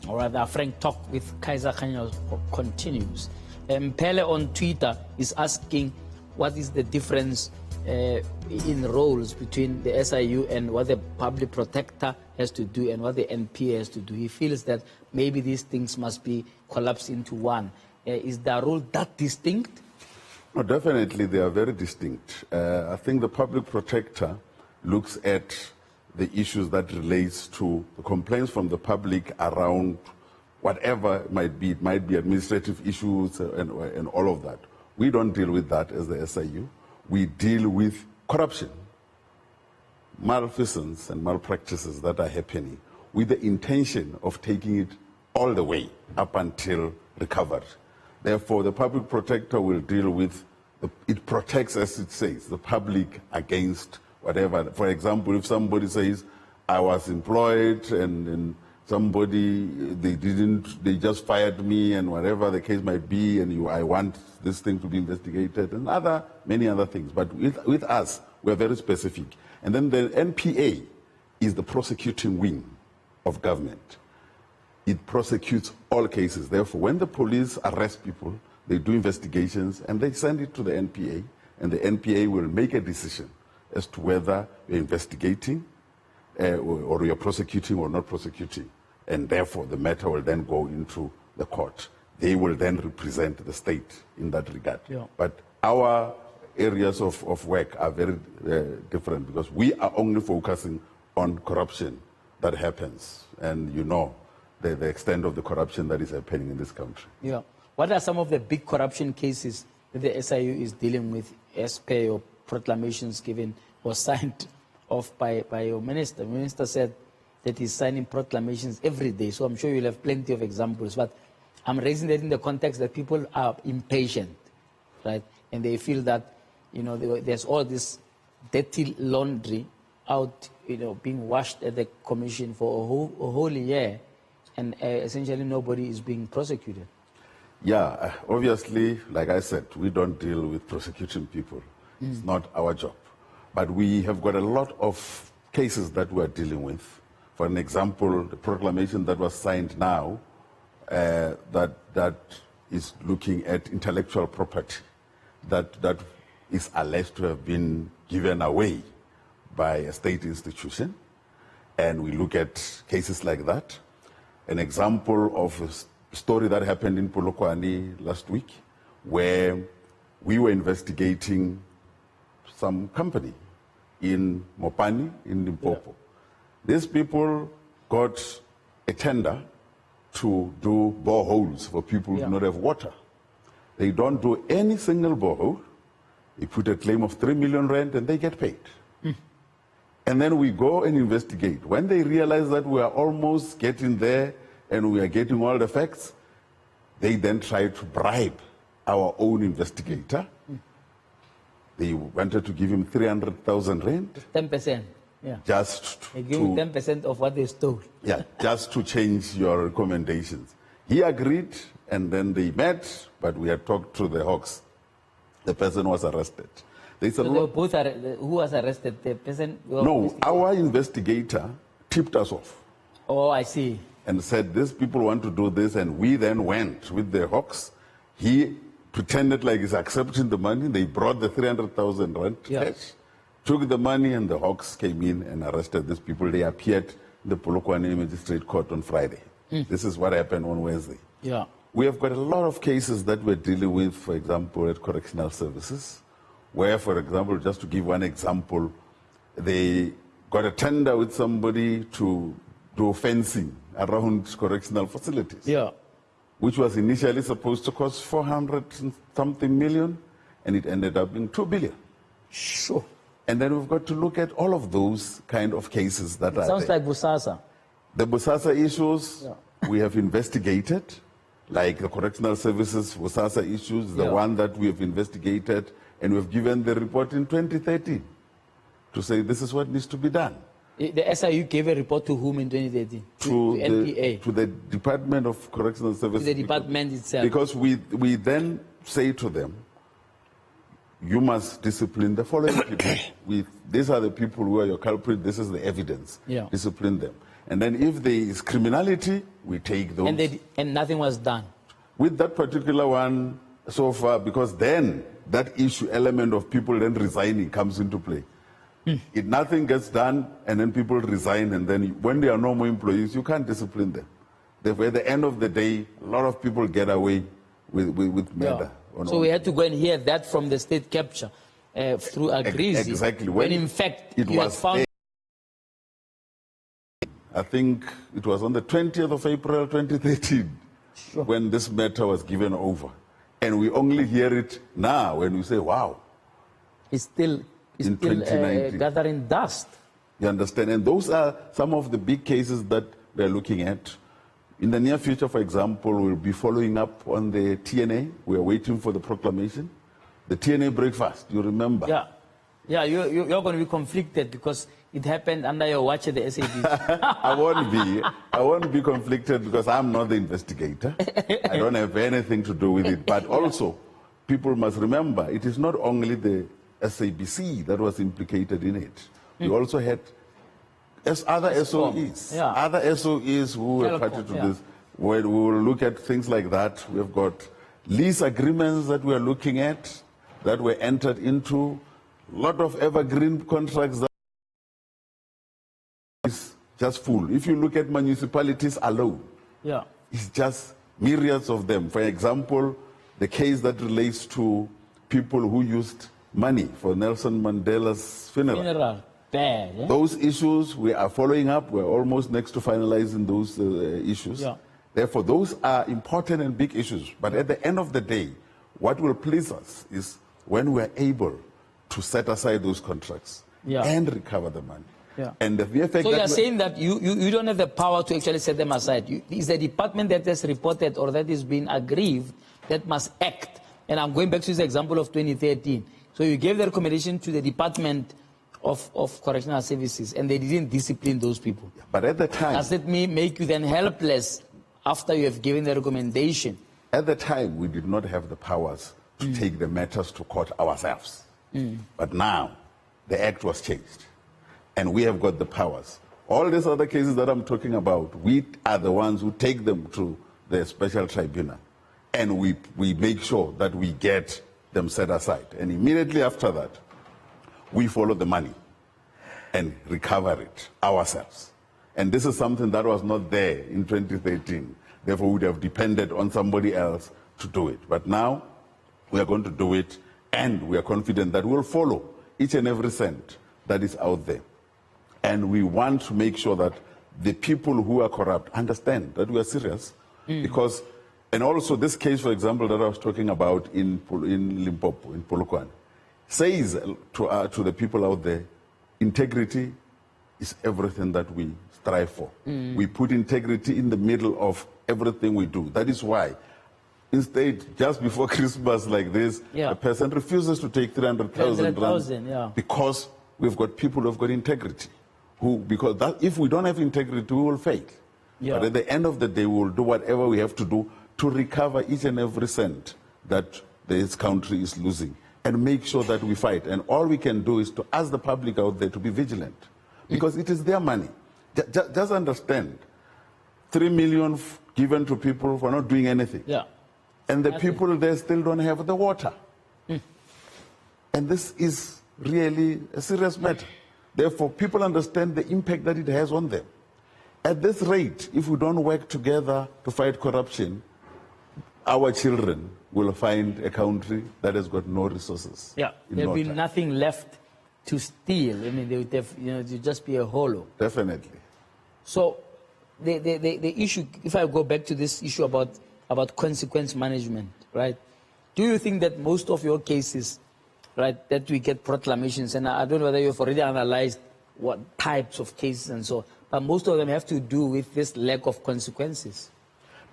or rather a frank talk with Kaizer Kganyago continues. Pele on Twitter is asking what is the difference in roles between the SIU and what the public protector has to do and what the NPA has to do. He feels that maybe these things must be collapsed into one. Is their role that distinct? No, definitely they are very distinct. I think the public protector looks at the issues that relates to the complaints from the public around whatever it might be. It might be administrative issues and all of that. We don't deal with that as the SIU. We deal with corruption, malfeasance and malpractices that are happening with the intention of taking it all the way up until recovered. Therefore, the public protector will deal with, it protects, as it says, the public against whatever. For example, if somebody says, I was employed and somebody, they just fired me and whatever the case might be, and I want this thing to be investigated and many other things. But with us, we're very specific. And then the NPA is the prosecuting wing of government. It prosecutes all cases. Therefore, when the police arrest people, they do investigations and they send it to the NPA, and the NPA will make a decision as to whether you're investigating or you're prosecuting or not prosecuting. And therefore, the matter will then go into the court. They will then represent the state in that regard. Yeah. But our areas of work are very different, because we are only focusing on corruption that happens. And you know the extent of the corruption that is happening in this country. Yeah. What are some of the big corruption cases that the SIU is dealing with as per your proclamations given or signed off by your minister? The minister said that he's signing proclamations every day, so I'm sure you'll have plenty of examples. But I'm raising that in the context that people are impatient, right? And they feel that, you know, there's all this dirty laundry out, you know, being washed at the commission for a whole year, and essentially nobody is being prosecuted. Yeah, obviously, like I said, we don't deal with prosecuting people. It's not our job. But we have got a lot of cases that we're dealing with. For an example, the proclamation that was signed now, that is looking at intellectual property that is alleged to have been given away by a state institution. And we look at cases like that. An example of a story that happened in Polokwane last week, where we were investigating some company in Mopani, in Limpopo. Yeah. These people got a tender to do boreholes for people who do not have water. They don't do any single borehole. They put a claim of 3 million rand and they get paid. And then we go and investigate. When they realize that we are almost getting there and we are getting all the facts, they then try to bribe our own investigator. They wanted to give him 300,000 rand. 10%. Yeah. Just they give him 10% of what they stole. Yeah, just to change your recommendations. He agreed, and then they met, but we had talked to the Hawks. The person was arrested. They said, so they both who was arrested? The person? No, our investigator tipped us off. Oh, I see. And said, these people want to do this, and we then went with the Hawks. He pretended like he's accepting the money. They brought the 300,000 rand cash, took the money, and the Hawks came in and arrested these people. They appeared in the Polokwane Magistrate Court on Friday. This is what happened on Wednesday. Yeah. We have got a lot of cases that we're dealing with, for example, at correctional services, where, for example, just to give one example, they got a tender with somebody to do fencing around correctional facilities. Yeah. Which was initially supposed to cost 400 and something million, and it ended up being 2 billion. Sure. And then we've got to look at all of those kind of cases that are sounds there. Like Busasa. The Busasa issues, we have investigated, like the correctional services Busasa issues, the one that we have investigated, and we've given the report in 2013 to say this is what needs to be done. The SIU gave a report to whom in 2013? To NPA? To the Department of Correctional Services. To the department itself. Because we then say to them, you must discipline the following people. These are the people who are your culprit, this is the evidence. Yeah. Discipline them. And then if there is criminality, we take those. And nothing was done. With that particular one so far, because then that issue element of people then resigning comes into play. If nothing gets done and then people resign, and then when there are no more employees, you can't discipline them. Therefore, at the end of the day, a lot of people get away with murder. Yeah. So we had to go and hear that from the state capture through Agreezy. Exactly. When in fact it you was had found... I think it was on the 20th of April 2013 when this matter was given over. And we only hear it now when we say, wow. It's still gathering dust. You understand? And those are some of the big cases that we're looking at. In the near future, for example, we'll be following up on the TNA. We're waiting for the proclamation. The TNA breakfast, you remember? Yeah. Yeah, you're going to be conflicted because it happened under your watch at the SABC. I won't be conflicted because I'm not the investigator. I don't have anything to do with it. But also, people must remember, it is not only the SABC that was implicated in it. We also had other SOEs. Yeah. Other SOEs who were party to this. We will look at things like that. We've got lease agreements that we are looking at that were entered into. A lot of evergreen contracts that is just full. If you look at municipalities alone, it's just myriads of them. For example, the case that relates to people who used money for Nelson Mandela's funeral. Bad, yeah? Those issues we are following up. We're almost next to finalizing those issues. Yeah. Therefore, those are important and big issues. But at the end of the day, what will please us is when we're able to set aside those contracts and recover the money. Yeah. And the effect so you're saying that you don't have the power to actually set them aside. It's the department that has reported or that is being aggrieved that must act. And I'm going back to this example of 2013. So you gave the recommendation to the Department of Correctional Services and they didn't discipline those people. But at the time... Does it make you then helpless after you have given the recommendation? At the time, we did not have the powers to take the matters to court ourselves. But now, the act was changed, and we have got the powers. All these other cases that I'm talking about, we are the ones who take them to the special tribunal, and we make sure that we get them set aside. And immediately after that, we follow the money and recover it ourselves. And this is something that was not there in 2013. Therefore, we would have depended on somebody else to do it. But now, we are going to do it, and we are confident that we'll follow each and every cent that is out there. And we want to make sure that the people who are corrupt understand that we are serious. Because, and also this case, for example, that I was talking about in Limpopo, in Polokwane, says to the people out there, integrity is everything that we strive for. We put integrity in the middle of everything we do. That is why instead, just before Christmas like this, a person refuses to take 300,000 rand because we've got people who have got integrity. Because if we don't have integrity, we will fail. But at the end of the day, we will do whatever we have to do to recover each and every cent that this country is losing and make sure that we fight. And all we can do is to ask the public out there to be vigilant because it is their money. Just understand, 3 million given to people for not doing anything. And the people there still don't have the water. And this is really a serious matter. Therefore, people understand the impact that it has on them. At this rate, if we don't work together to fight corruption, our children will find a country that has got no resources. There'll be nothing left to steal. I mean, they would have, to just be a hollow. Definitely. So, the issue, if I go back to this issue about consequence management, right? Do you think that most of your cases, right, that we get proclamations, and I don't know whether you've already analyzed what types of cases and so on, but most of them have to do with this lack of consequences?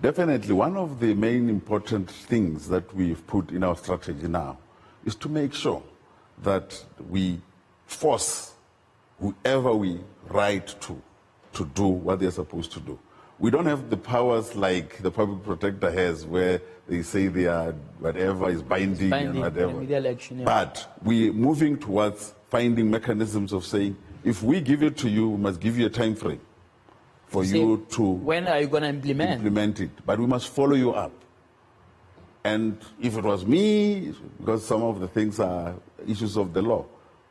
Definitely. One of the main important things that we've put in our strategy now is to make sure that we force whoever we write to do what they're supposed to do. We don't have the powers like the public protector has, where they say they are whatever is binding and whatever. Remedial action, But we're moving towards finding mechanisms of saying, if we give it to you, we must give you a time frame for Say, you to when are you going to implement it. But we must follow you up. And if it was me, because some of the things are issues of the law,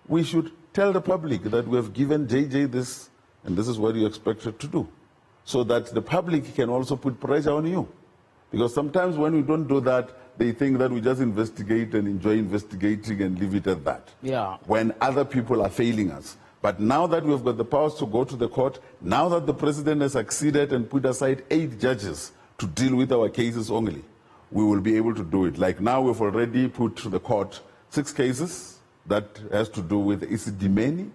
we should tell the public that we have given JJ this, and this is what you expected to do, so that the public can also put pressure on you. Because sometimes when we don't do that, they think that we just investigate and enjoy investigating and leave it at that. Yeah. When other people are failing us. But now that we've got the powers to go to the court, now that the president has succeeded and put aside 8 judges to deal with our cases only, we will be able to do it. Like now we've already put to the court 6 cases that has to do with Isidimeni,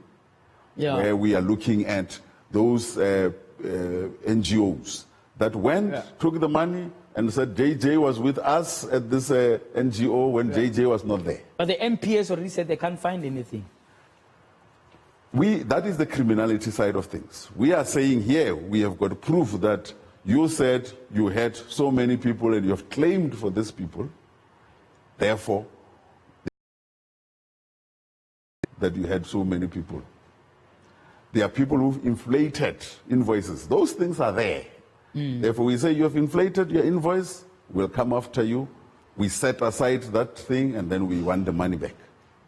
where we are looking at those NGOs that went, took the money, and said JJ was with us at this NGO when JJ was not there. But the MPS already said they can't find anything. That is the criminality side of things. We are saying here, we have got proof that you said you had so many people and you have claimed for these people. Therefore, that you had so many people. There are people who've inflated invoices. Those things are there. Therefore, we say you have inflated your invoice, we'll come after you. We set aside that thing and then we want the money back.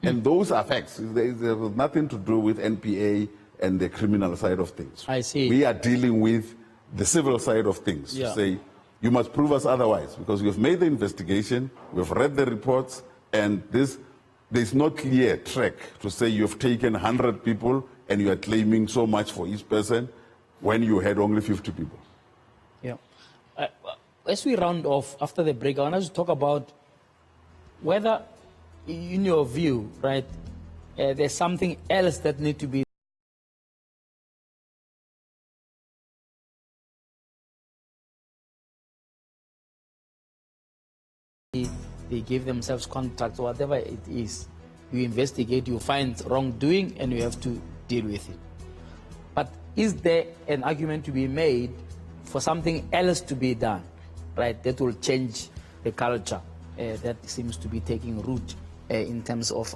And those are facts. There is nothing to do with NPA and the criminal side of things. I see. We are dealing with the civil side of things. To say, you must prove us otherwise, because we have made the investigation, we have read the reports, and there's no clear track to say you have taken 100 people and you are claiming so much for each person when you had only 50 people. Yeah. As we round off after the break, I want us to talk about whether, in your view, right, there's something else that needs to be they give themselves contracts, whatever it is. You investigate, you find wrongdoing, and you have to deal with it. But is there an argument to be made for something else to be done, right, that will change the culture that seems to be taking root in terms of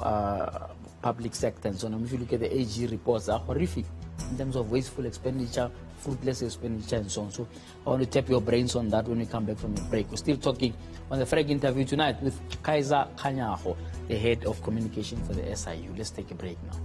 public sector and so on? If you look at the AG reports, they are horrific in terms of wasteful expenditure, fruitless expenditure, and so on. So I want to tap your brains on that when we come back from the break. We're still talking on the Frank interview tonight with Kaizer Kganyago, the head of communication for the SIU. Let's take a break now.